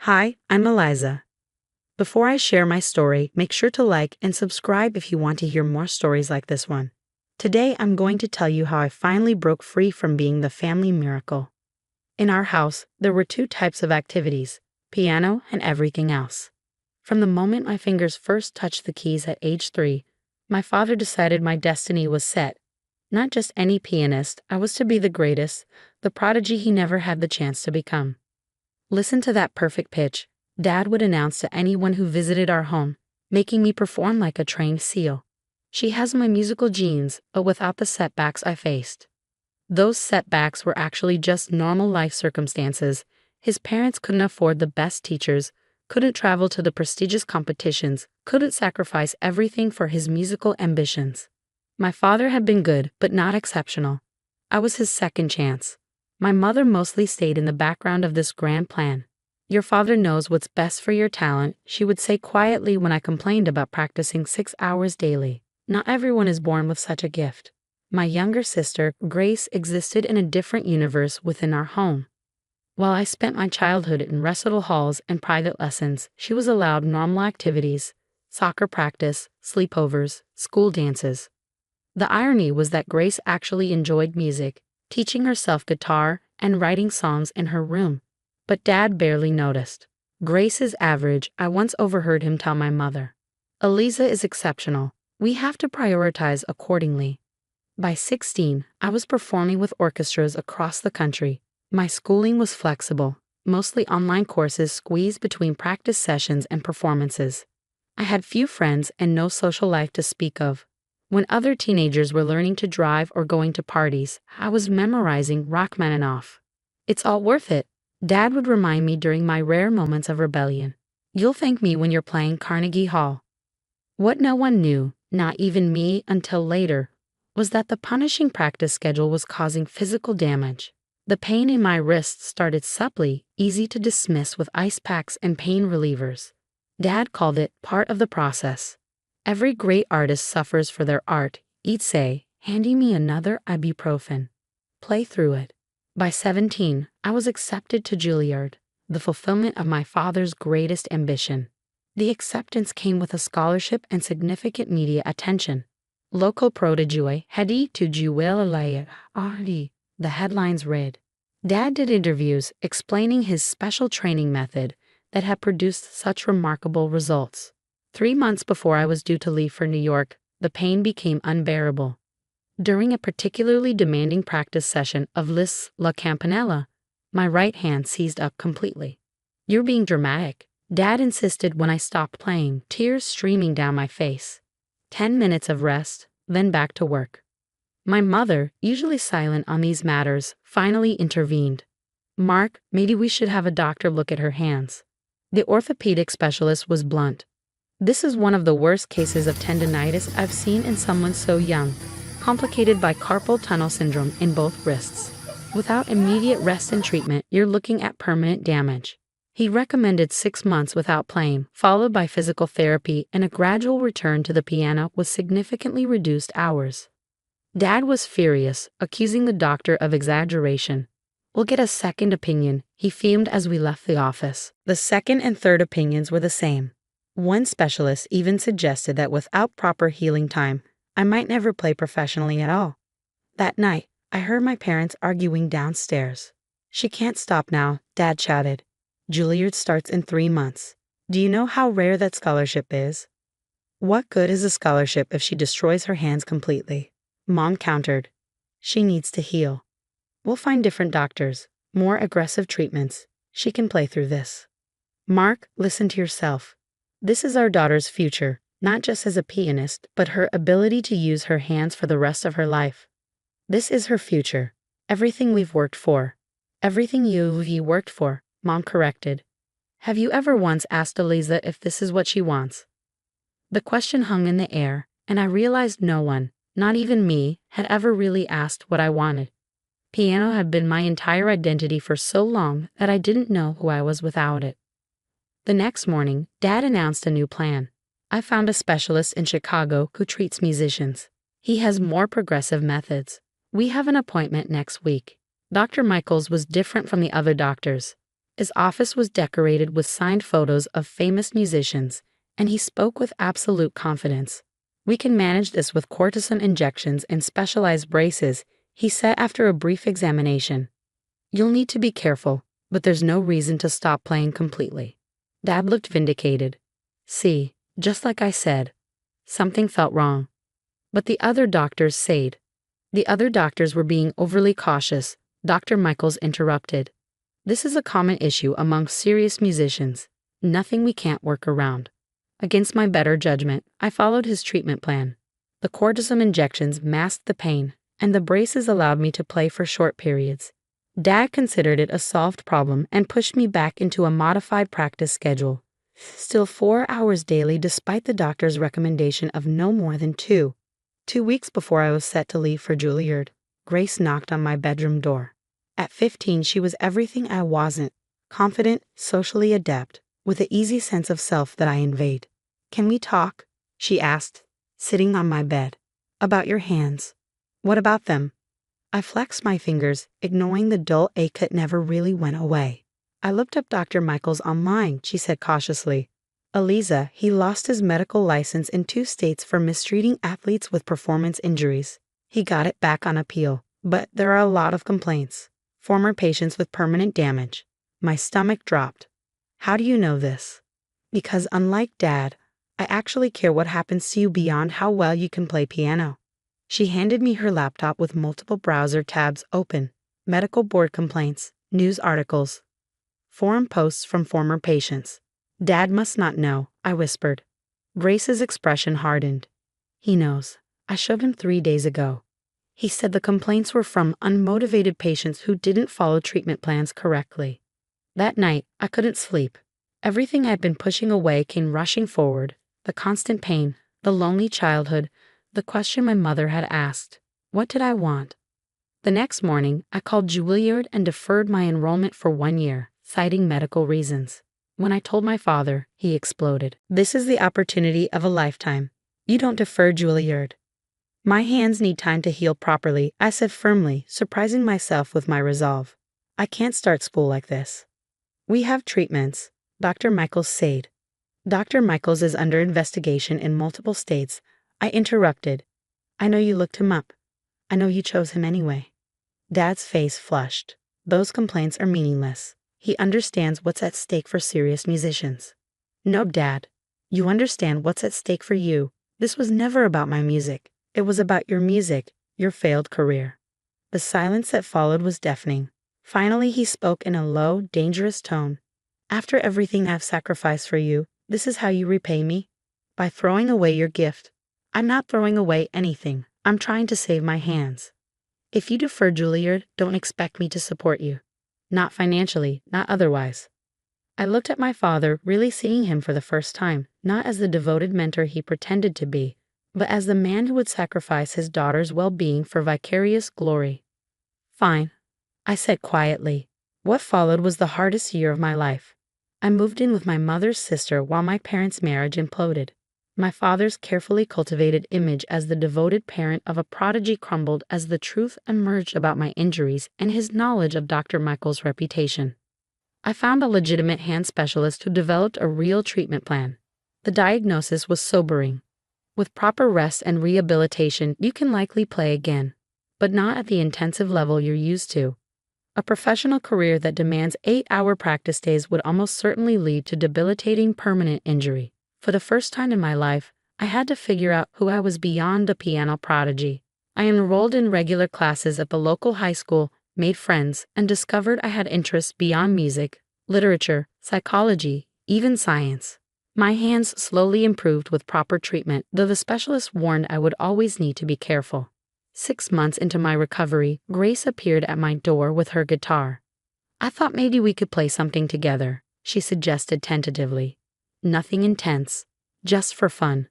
Hi, I'm Eliza. Before I share my story, make sure to like and subscribe if you want to hear more stories like this one. Today, I'm going to tell you how I finally broke free from being the family miracle. In our house, there were two types of activities: piano and everything else. From the moment my fingers first touched the keys at age 3, my father decided my destiny was set. Not just any pianist, I was to be the greatest, the prodigy he never had the chance to become. Listen to that perfect pitch, Dad would announce to anyone who visited our home, making me perform like a trained seal. She has my musical genes, but without the setbacks I faced. Those setbacks were actually just normal life circumstances. His parents couldn't afford the best teachers, couldn't travel to the prestigious competitions, couldn't sacrifice everything for his musical ambitions. My father had been good, but not exceptional. I was his second chance. My mother mostly stayed in the background of this grand plan. "Your father knows what's best for your talent," she would say quietly when I complained about practicing 6 hours daily. Not everyone is born with such a gift. My younger sister, Grace, existed in a different universe within our home. While I spent my childhood in recital halls and private lessons, she was allowed normal activities: soccer practice, sleepovers, school dances. The irony was that Grace actually enjoyed music, teaching herself guitar and writing songs in her room. But Dad barely noticed. "Grace is average," I once overheard him tell my mother. "Eliza is exceptional. We have to prioritize accordingly." By 16, I was performing with orchestras across the country. My schooling was flexible, mostly online courses squeezed between practice sessions and performances. I had few friends and no social life to speak of. When other teenagers were learning to drive or going to parties, I was memorizing Rachmaninoff. "It's all worth it," Dad would remind me during my rare moments of rebellion. "You'll thank me when you're playing Carnegie Hall." What no one knew, not even me until later, was that the punishing practice schedule was causing physical damage. The pain in my wrists started subtly, easy to dismiss with ice packs and pain relievers. Dad called it part of the process. "Every great artist suffers for their art," he'd say, handing me another ibuprofen. "Play through it." By 17, I was accepted to Juilliard, the fulfillment of my father's greatest ambition. The acceptance came with a scholarship and significant media attention. Local prodigy, headed to Juilliard, the headlines read. Dad did interviews explaining his special training method that had produced such remarkable results. 3 months before I was due to leave for New York, the pain became unbearable. During a particularly demanding practice session of Liszt's La Campanella, my right hand seized up completely. "You're being dramatic," Dad insisted when I stopped playing, tears streaming down my face. 10 minutes of rest, then back to work. My mother, usually silent on these matters, finally intervened. "Mark, maybe we should have a doctor look at her hands." The orthopedic specialist was blunt. "This is one of the worst cases of tendinitis I've seen in someone so young, complicated by carpal tunnel syndrome in both wrists. Without immediate rest and treatment, you're looking at permanent damage." He recommended 6 months without playing, followed by physical therapy and a gradual return to the piano with significantly reduced hours. Dad was furious, accusing the doctor of exaggeration. "We'll get a second opinion," he fumed as we left the office. The second and third opinions were the same. One specialist even suggested that without proper healing time, I might never play professionally at all. That night, I heard my parents arguing downstairs. "She can't stop now," Dad shouted. "Juilliard starts in 3 months. Do you know how rare that scholarship is?" "What good is a scholarship if she destroys her hands completely?" Mom countered. "She needs to heal. We'll find different doctors, more aggressive treatments. She can play through this." "Mark, listen to yourself. This is our daughter's future, not just as a pianist, but her ability to use her hands for the rest of her life. This is her future. Everything we've worked for." "Everything you worked for," Mom corrected. "Have you ever once asked Eliza if this is what she wants?" The question hung in the air, and I realized no one, not even me, had ever really asked what I wanted. Piano had been my entire identity for so long that I didn't know who I was without it. The next morning, Dad announced a new plan. "I found a specialist in Chicago who treats musicians. He has more progressive methods. We have an appointment next week." Dr. Michaels was different from the other doctors. His office was decorated with signed photos of famous musicians, and he spoke with absolute confidence. "We can manage this with cortisone injections and specialized braces," he said after a brief examination. "You'll need to be careful, but there's no reason to stop playing completely." Dad looked vindicated. "See, just like I said." Something felt wrong. But the other doctors said. The other doctors were being overly cautious, Dr. Michaels interrupted. "This is a common issue among serious musicians. Nothing we can't work around." Against my better judgment, I followed his treatment plan. The cortisone injections masked the pain, and the braces allowed me to play for short periods. Dad considered it a solved problem and pushed me back into a modified practice schedule. Still 4 hours daily despite the doctor's recommendation of no more than 2. 2 weeks before I was set to leave for Juilliard, Grace knocked on my bedroom door. At 15, she was everything I wasn't: confident, socially adept, with the easy sense of self that I invade. "Can we talk?" she asked, sitting on my bed. "About your hands." "What about them?" I flexed my fingers, ignoring the dull ache that never really went away. "I looked up Dr. Michaels online," she said cautiously. "Eliza, he lost his medical license in 2 states for mistreating athletes with performance injuries. He got it back on appeal, but there are a lot of complaints. Former patients with permanent damage." My stomach dropped. "How do you know this?" "Because unlike Dad, I actually care what happens to you beyond how well you can play piano." She handed me her laptop with multiple browser tabs open: medical board complaints, news articles, forum posts from former patients. "Dad must not know," I whispered. Grace's expression hardened. "He knows. I showed him 3 days ago. He said the complaints were from unmotivated patients who didn't follow treatment plans correctly." That night, I couldn't sleep. Everything I'd been pushing away came rushing forward: the constant pain, the lonely childhood, the question my mother had asked: what did I want? The next morning, I called Juilliard and deferred my enrollment for 1 year, citing medical reasons. When I told my father, he exploded. "This is the opportunity of a lifetime. You don't defer Juilliard." "My hands need time to heal properly," I said firmly, surprising myself with my resolve. "I can't start school like this." "We have treatments," Dr. Michaels said. "Dr. Michaels is under investigation in multiple states." I interrupted. "I know you looked him up. I know you chose him anyway." Dad's face flushed. "Those complaints are meaningless. He understands what's at stake for serious musicians." "No, Dad. You understand what's at stake for you. This was never about my music. It was about your music, your failed career." The silence that followed was deafening. Finally, he spoke in a low, dangerous tone. "After everything I've sacrificed for you, this is how you repay me? By throwing away your gift." "I'm not throwing away anything. I'm trying to save my hands. If you defer Juilliard, don't expect me to support you. Not financially, not otherwise." I looked at my father, really seeing him for the first time, not as the devoted mentor he pretended to be, but as the man who would sacrifice his daughter's well-being for vicarious glory. "Fine," I said quietly. What followed was the hardest year of my life. I moved in with my mother's sister while my parents' marriage imploded. My father's carefully cultivated image as the devoted parent of a prodigy crumbled as the truth emerged about my injuries and his knowledge of Dr. Michaels' reputation. I found a legitimate hand specialist who developed a real treatment plan. The diagnosis was sobering. "With proper rest and rehabilitation, you can likely play again, but not at the intensive level you're used to. A professional career that demands 8-hour practice days would almost certainly lead to debilitating permanent injury." For the first time in my life, I had to figure out who I was beyond a piano prodigy. I enrolled in regular classes at the local high school, made friends, and discovered I had interests beyond music, literature, psychology, even science. My hands slowly improved with proper treatment, though the specialist warned I would always need to be careful. 6 months into my recovery, Grace appeared at my door with her guitar. "I thought maybe we could play something together," she suggested tentatively. "Nothing intense, just for fun."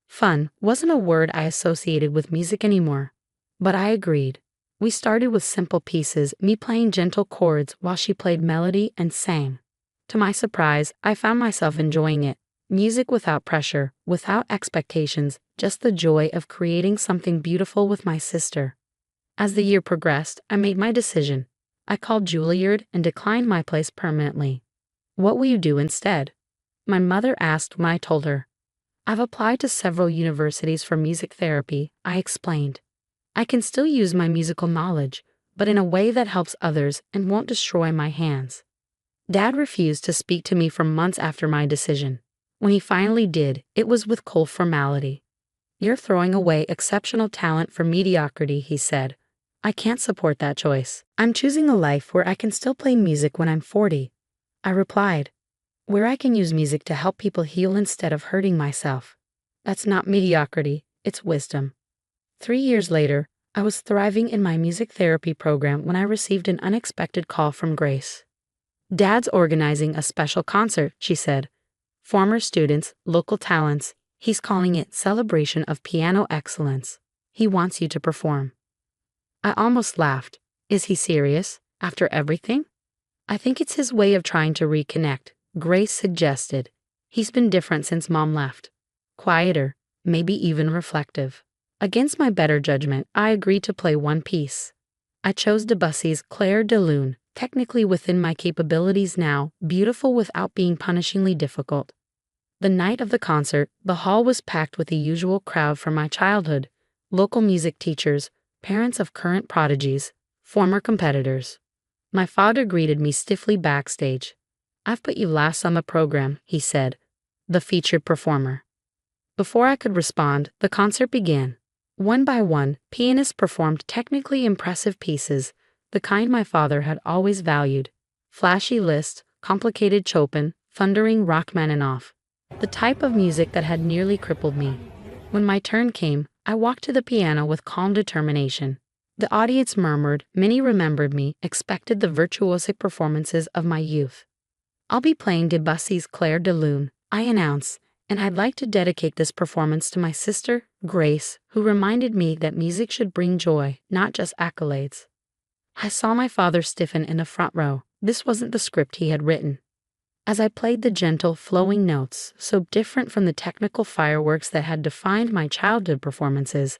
Fun wasn't a word I associated with music anymore, but I agreed. We started with simple pieces, me playing gentle chords while she played melody and sang. To my surprise, I found myself enjoying it. Music without pressure, without expectations, just the joy of creating something beautiful with my sister. As the year progressed, I made my decision. I called Juilliard and declined my place permanently. What will you do instead? My mother asked when I told her. I've applied to several universities for music therapy, I explained. I can still use my musical knowledge, but in a way that helps others and won't destroy my hands. Dad refused to speak to me for months after my decision. When he finally did, it was with cold formality. You're throwing away exceptional talent for mediocrity, he said. I can't support that choice. I'm choosing a life where I can still play music when I'm 40. I replied. Where I can use music to help people heal instead of hurting myself. That's not mediocrity, it's wisdom. 3 years later, I was thriving in my music therapy program when I received an unexpected call from Grace. Dad's organizing a special concert, she said. Former students, local talents, he's calling it Celebration of Piano Excellence. He wants you to perform. I almost laughed. Is he serious, after everything? I think it's his way of trying to reconnect, Grace suggested. He's been different since Mom left. Quieter, maybe even reflective. Against my better judgment, I agreed to play one piece. I chose Debussy's Clair de Lune, technically within my capabilities now, beautiful without being punishingly difficult. The night of the concert, the hall was packed with the usual crowd from my childhood, local music teachers, parents of current prodigies, former competitors. My father greeted me stiffly backstage. I've put you last on the program, he said, the featured performer. Before I could respond, the concert began. One by one, pianists performed technically impressive pieces, the kind my father had always valued. Flashy Liszt, complicated Chopin, thundering Rachmaninoff. The type of music that had nearly crippled me. When my turn came, I walked to the piano with calm determination. The audience murmured, many remembered me, expected the virtuosic performances of my youth. I'll be playing Debussy's Clair de Lune, I announced, and I'd like to dedicate this performance to my sister, Grace, who reminded me that music should bring joy, not just accolades. I saw my father stiffen in the front row. This wasn't the script he had written. As I played the gentle, flowing notes, so different from the technical fireworks that had defined my childhood performances,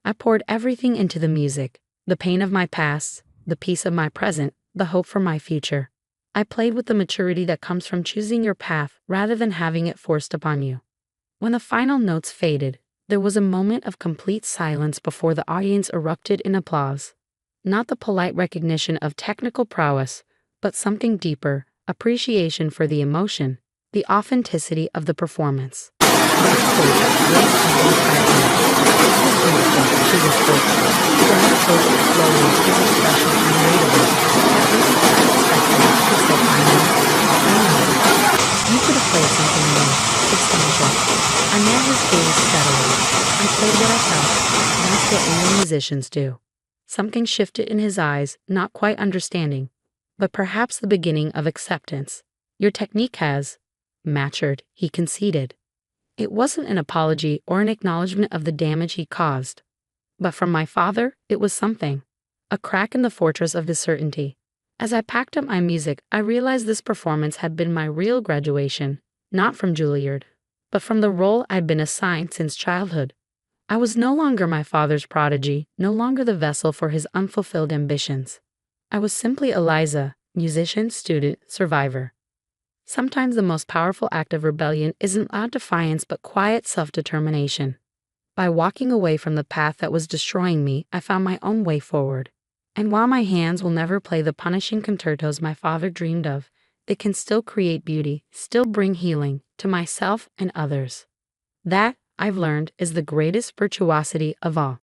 I poured everything into the music, the pain of my past, the peace of my present, the hope for my future. I played with the maturity that comes from choosing your path rather than having it forced upon you. When the final notes faded, there was a moment of complete silence before the audience erupted in applause. Not the polite recognition of technical prowess, but something deeper, appreciation for the emotion, the authenticity of the performance. You could have played something new, substantial. I met his gaze steadily. I played what I felt. That's what only musicians do. Something shifted in his eyes, not quite understanding, but perhaps the beginning of acceptance. Your technique has matured, he conceded. It wasn't an apology or an acknowledgement of the damage he caused. But from my father, it was something. A crack in the fortress of his certainty. As I packed up my music, I realized this performance had been my real graduation, not from Juilliard, but from the role I'd been assigned since childhood. I was no longer my father's prodigy, no longer the vessel for his unfulfilled ambitions. I was simply Eliza, musician, student, survivor. Sometimes the most powerful act of rebellion isn't loud defiance but quiet self-determination. By walking away from the path that was destroying me, I found my own way forward. And while my hands will never play the punishing concertos my father dreamed of, they can still create beauty, still bring healing to myself and others. That, I've learned, is the greatest virtuosity of all.